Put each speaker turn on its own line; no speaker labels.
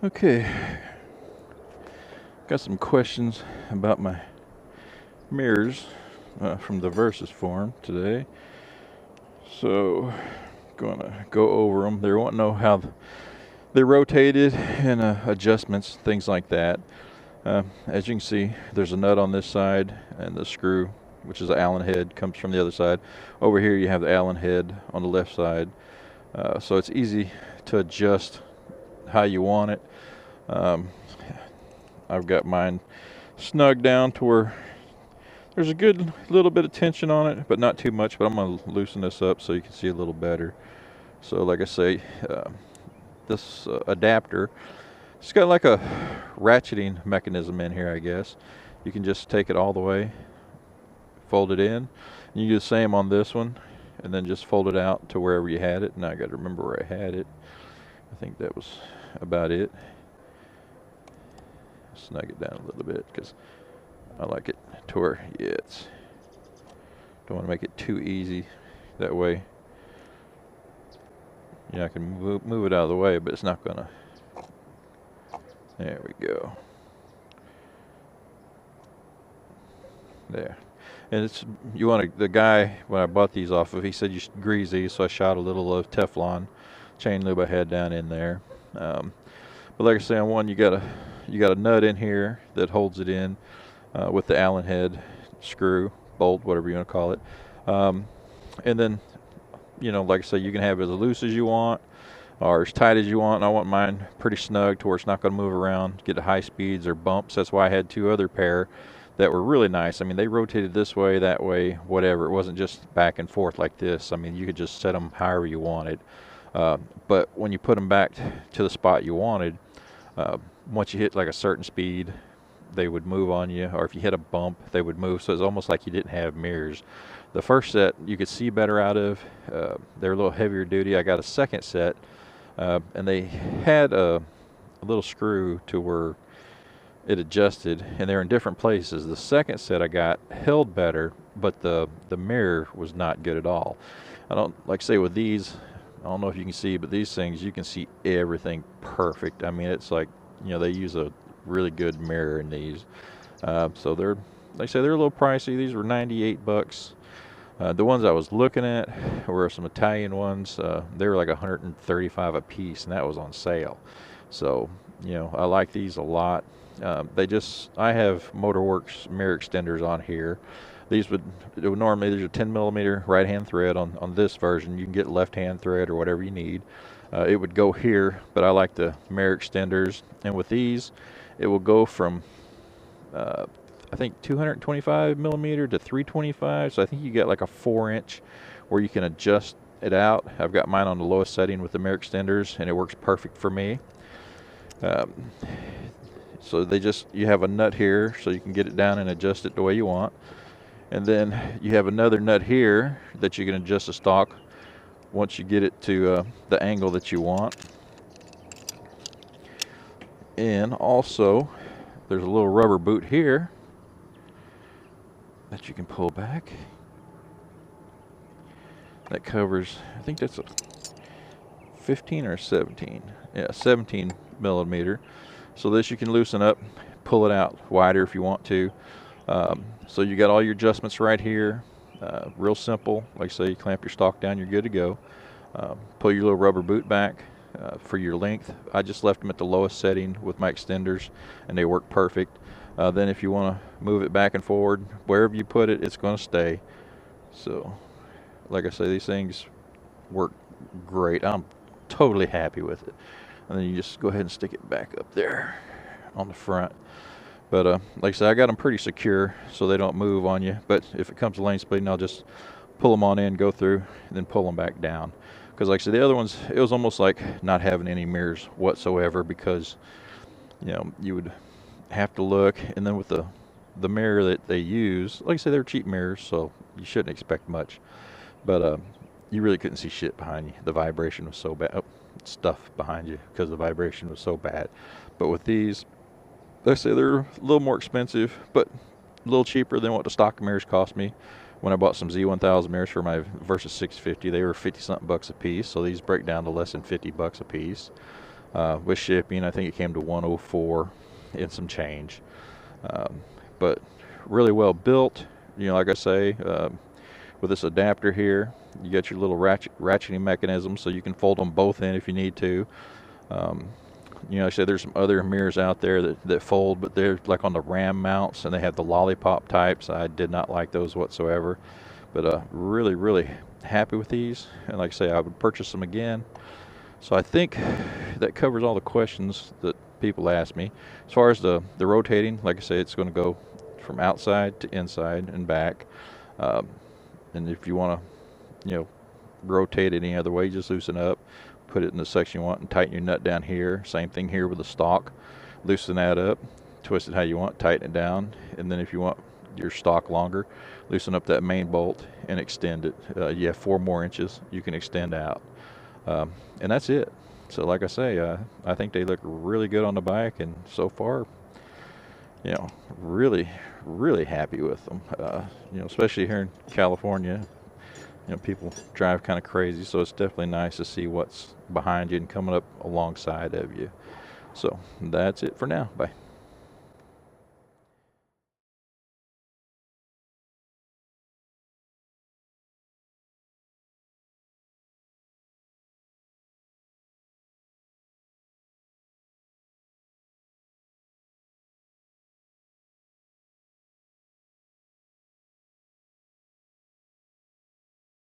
Okay, got some questions about my mirrors from the Versus forum today. So, gonna go over them. They want to know how they're rotated and adjustments, things like that. As you can see, there's a nut on this side, and the screw, which is the Allen head, comes from the other side. Over here, you have the Allen head on the left side. So it's easy to adjust how you want it. I've got mine snug down to where there's a good little bit of tension on it, but not too much. But I'm going to loosen this up so you can see a little better. So like I say, this adapter, it's got like a ratcheting mechanism in here, I guess. You can just take it all the way, fold it in, and you do the same on this one, and then just fold it out to wherever you had it. Now I got to remember where I had it. I think that was about it. Snug it down a little bit because I like it to where, yeah, it's, don't want to make it too easy. That way, I can move it out of the way, but it's not gonna. There we go. There. And it's, you want to, the guy, when I bought these off of, he said you should grease these, so I shot a little of Teflon chain lube I had down in there. But like I say, on one, you got a nut in here that holds it in with the Allen head, screw, bolt, whatever you want to call it. And then, like I say, you can have it as loose as you want or as tight as you want. And I want mine pretty snug to where it's not going to move around, get to high speeds or bumps. That's why I had two other pair that were really nice. I mean, they rotated this way, that way, whatever. It wasn't just back and forth like this. I mean, you could just set them however you wanted. But when you put them back to the spot you wanted, once you hit like a certain speed, they would move on you, or if you hit a bump, they would move. So it's almost like you didn't have mirrors. The first set you could see better out of. They're a little heavier duty. I got a second set, and they had a little screw to where it adjusted, and they're in different places. The second set I got held better, but the mirror was not good at all. I don't, like say with these, I don't know if you can see, but these things, you can see everything perfect. I mean, it's like, they use a really good mirror in these. So they're, like I say, they're a little pricey. These were 98 bucks. The ones I was looking at were some Italian ones. They were like 135 a piece, and that was on sale. So, I like these a lot. I have Motorworks mirror extenders on here. These would normally, there's a 10 millimeter right hand thread on this version. You can get left hand thread or whatever you need. It would go here, but I like the mirror extenders. And with these, it will go from I think 225 millimeter to 325. So I think you get like a 4-inch where you can adjust it out. I've got mine on the lowest setting with the mirror extenders, and it works perfect for me. So you have a nut here, so you can get it down and adjust it the way you want. And then you have another nut here that you can adjust the stock once you get it to the angle that you want. And also, there's a little rubber boot here that you can pull back. That covers, I think that's a 15 or 17. Yeah, 17 millimeter. So this you can loosen up, pull it out wider if you want to. So you got all your adjustments right here. Real simple. Like I say, you clamp your stock down, you're good to go. Pull your little rubber boot back for your length. I just left them at the lowest setting with my extenders, and they work perfect. Then if you want to move it back and forward, wherever you put it, it's going to stay. So, like I say, these things work great. I'm totally happy with it. And then you just go ahead and stick it back up there on the front. But like I said, I got them pretty secure so they don't move on you. But if it comes to lane splitting, I'll just pull them on in, go through, and then pull them back down. Because like I said, the other ones, it was almost like not having any mirrors whatsoever, because you would have to look. And then with the mirror that they use, like I said, they're cheap mirrors, so you shouldn't expect much. But you really couldn't see shit behind you. The vibration was so bad. Stuff behind you because the vibration was so bad. But with these, like I say, they're a little more expensive, but a little cheaper than what the stock mirrors cost me. When I bought some Z1000 mirrors for my Versus 650, they were 50 something bucks a piece. So these break down to less than 50 bucks a piece. With shipping, I think it came to 104 and some change. Um, but really well built. You know, like I say, with this adapter here, you got your little ratcheting mechanism, so you can fold them both in if you need to. Um, you know, I said there's some other mirrors out there that fold, but they're like on the ram mounts, and they have the lollipop types. I did not like those whatsoever. But really, really happy with these. And like I say, I would purchase them again. So I think that covers all the questions that people ask me. As far as the rotating, like I say, it's going to go from outside to inside and back. Um, and if you want to, you know, rotate it any other way, just loosen up, put it in the section you want, and tighten your nut down here. Same thing here with the stock. Loosen that up, twist it how you want, tighten it down, and then if you want your stock longer, loosen up that main bolt and extend it. You have 4 more inches you can extend out. And that's it. So like I say, I think they look really good on the bike, and so far, you know, really, really happy with them. You know, especially here in California, you know, people drive kind of crazy, so it's definitely nice to see what's behind you and coming up alongside of you. So that's it for now. Bye.